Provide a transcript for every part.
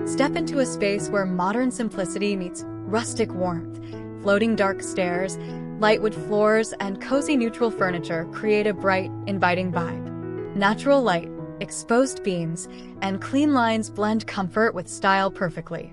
Step into a space where modern simplicity meets rustic warmth. Floating dark stairs, light wood floors, and cozy neutral furniture create a bright, inviting vibe. Natural light, exposed beams, and clean lines blend comfort with style perfectly.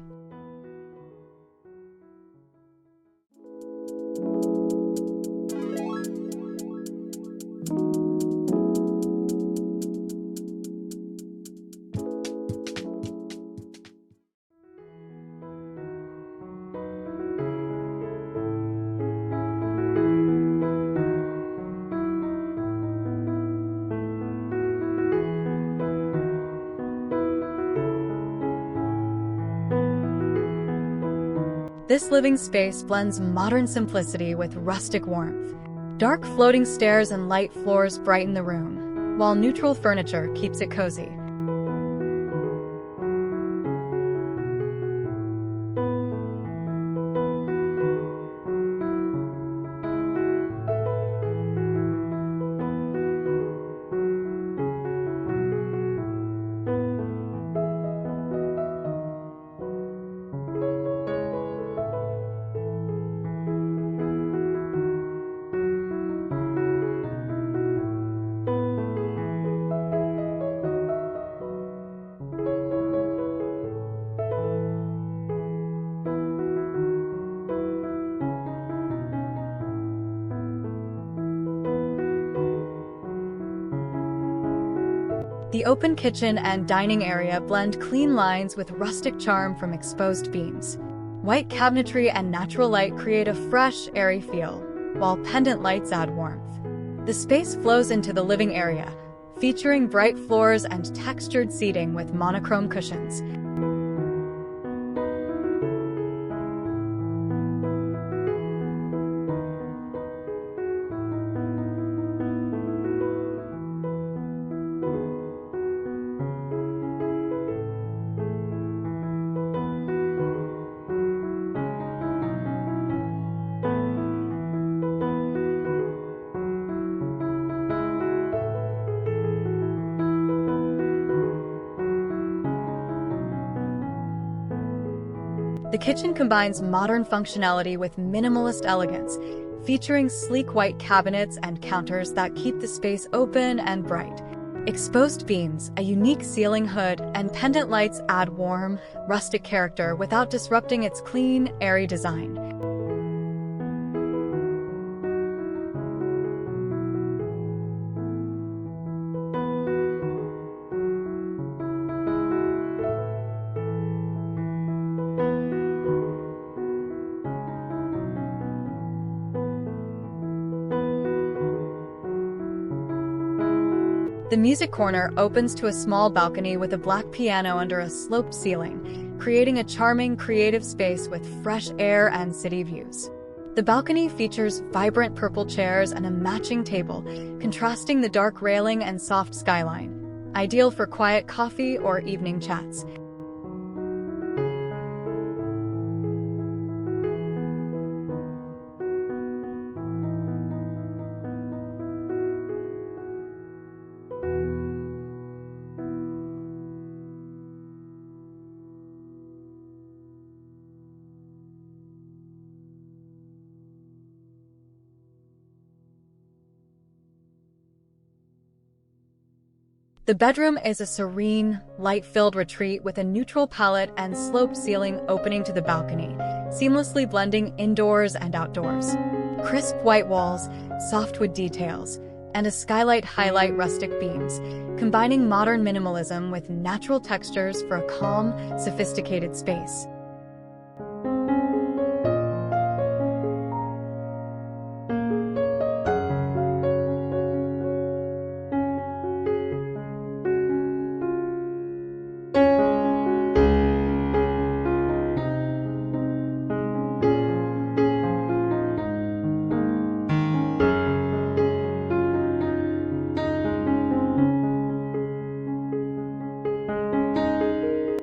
This living space blends modern simplicity with rustic warmth. Dark floating stairs and light floors brighten the room, while neutral furniture keeps it cozy. The open kitchen and dining area blend clean lines with rustic charm from exposed beams. White cabinetry and natural light create a fresh, airy feel, while pendant lights add warmth. The space flows into the living area, featuring bright floors and textured seating with monochrome cushions. The kitchen combines modern functionality with minimalist elegance, featuring sleek white cabinets and counters that keep the space open and bright. Exposed beams, a unique ceiling hood, and pendant lights add warm, rustic character without disrupting its clean, airy design. The music corner opens to a small balcony with a black piano under a sloped ceiling, creating a charming, creative space with fresh air and city views. The balcony features vibrant purple chairs and a matching table, contrasting the dark railing and soft skyline, ideal for quiet coffee or evening chats. The bedroom is a serene, light-filled retreat with a neutral palette and sloped ceiling opening to the balcony, seamlessly blending indoors and outdoors. Crisp white walls, softwood details, and a skylight highlight rustic beams, combining modern minimalism with natural textures for a calm, sophisticated space.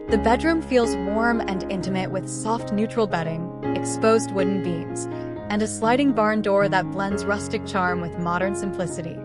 The bedroom feels warm and intimate with soft neutral bedding, exposed wooden beams, and a sliding barn door that blends rustic charm with modern simplicity.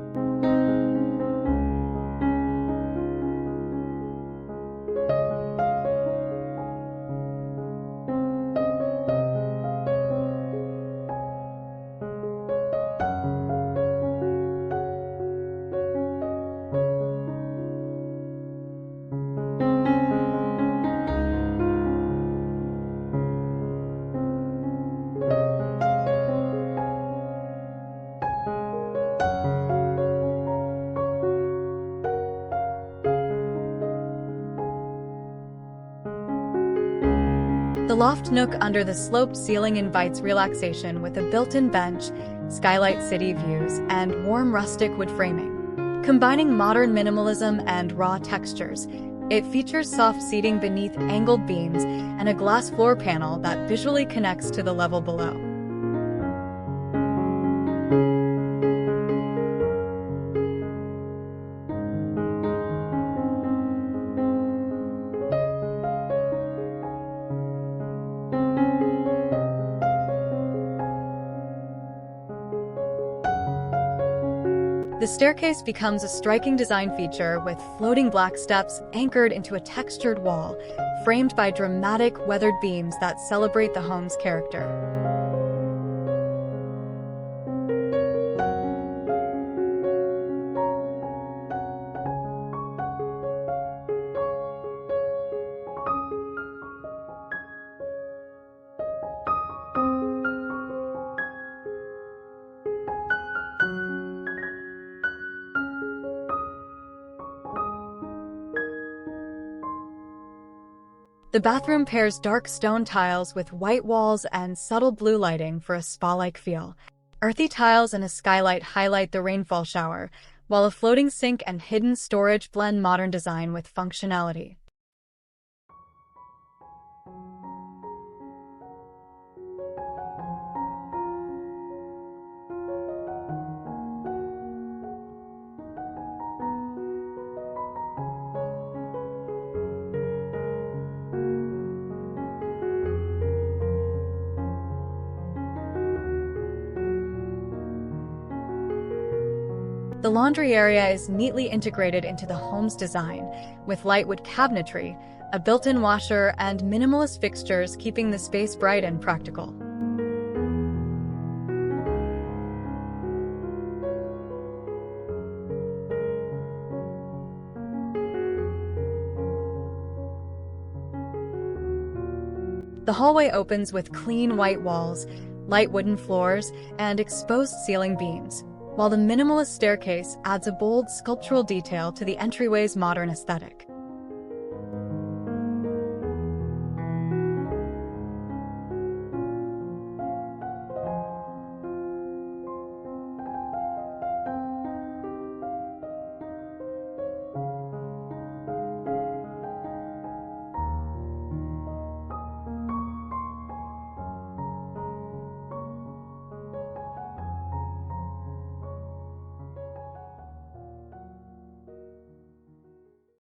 The loft nook under the sloped ceiling invites relaxation with a built-in bench, skylight city views, and warm rustic wood framing. Combining modern minimalism and raw textures, it features soft seating beneath angled beams and a glass floor panel that visually connects to the level below. The staircase becomes a striking design feature with floating black steps anchored into a textured wall, framed by dramatic weathered beams that celebrate the home's character. The bathroom pairs dark stone tiles with white walls and subtle blue lighting for a spa-like feel. Earthy tiles and a skylight highlight the rainfall shower, while a floating sink and hidden storage blend modern design with functionality. The laundry area is neatly integrated into the home's design, with light wood cabinetry, a built-in washer, and minimalist fixtures keeping the space bright and practical. The hallway opens with clean white walls, light wooden floors, and exposed ceiling beams, while the minimalist staircase adds a bold sculptural detail to the entryway's modern aesthetic.